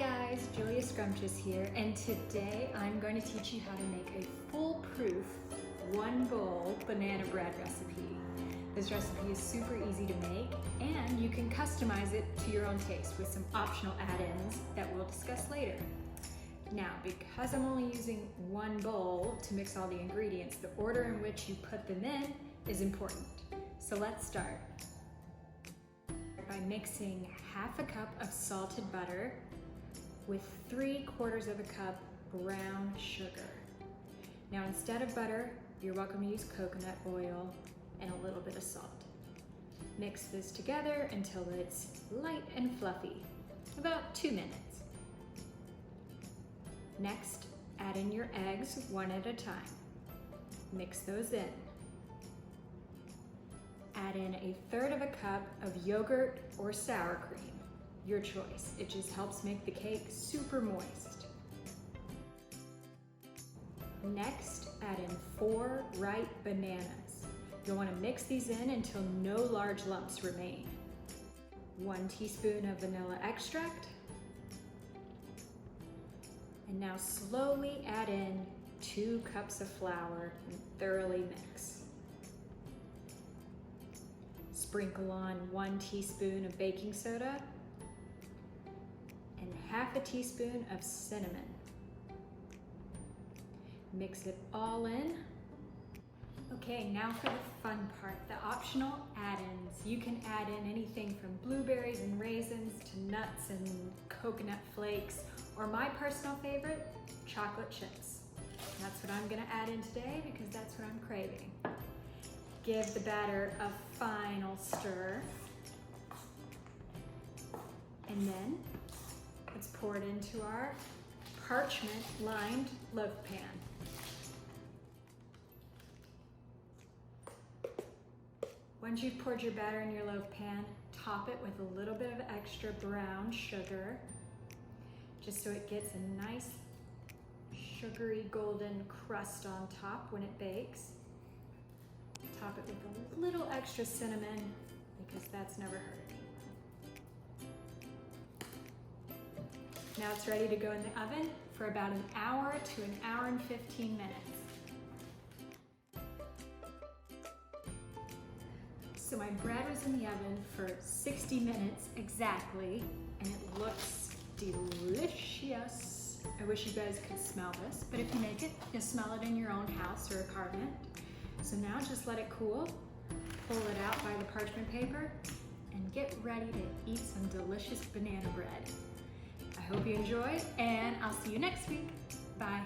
guys, Julia Scrumptious here, and today I'm going to teach you how to make a foolproof one bowl banana bread recipe. This recipe is super easy to make and you can customize it to your own taste with some optional add-ins that we'll discuss later. Now, because I'm only using one bowl to mix all the ingredients, the order in which you put them in is important. So let's start by mixing half a cup of salted butter with 3/4 of a cup brown sugar. Now instead of butter, you're welcome to use coconut oil and a little bit of salt. Mix this together until it's light and fluffy, about 2 minutes. Next, add in your eggs one at a time. Mix those in. Add in 1/3 of a cup of yogurt or sour cream, your choice. It just helps make the cake super moist. Next, add in 4 ripe bananas. You'll want to mix these in until no large lumps remain. 1 teaspoon of vanilla extract. And now slowly add in 2 cups of flour and thoroughly mix. Sprinkle on 1 teaspoon of baking soda and half a teaspoon of cinnamon. Mix it all in. Okay, now for the fun part, the optional add-ins. You can add in anything from blueberries and raisins to nuts and coconut flakes, or my personal favorite, chocolate chips. That's what I'm gonna add in today because that's what I'm craving. Give the batter a final stir. And then let's pour it into our parchment-lined loaf pan. Once you've poured your batter in your loaf pan, top it with a little bit of extra brown sugar, just so it gets a nice sugary golden crust on top when it bakes. Top it with a little extra cinnamon because that's never hurt anyone. Now it's ready to go in the oven for about 1 hour to 1 hour and 15 minutes. So my bread was in the oven for 60 minutes exactly, and it looks delicious. I wish you guys could smell this, but if you make it, you'll smell it in your own house or apartment. So now just let it cool, pull it out by the parchment paper, and get ready to eat some delicious banana bread. I hope you enjoyed, and I'll see you next week. Bye.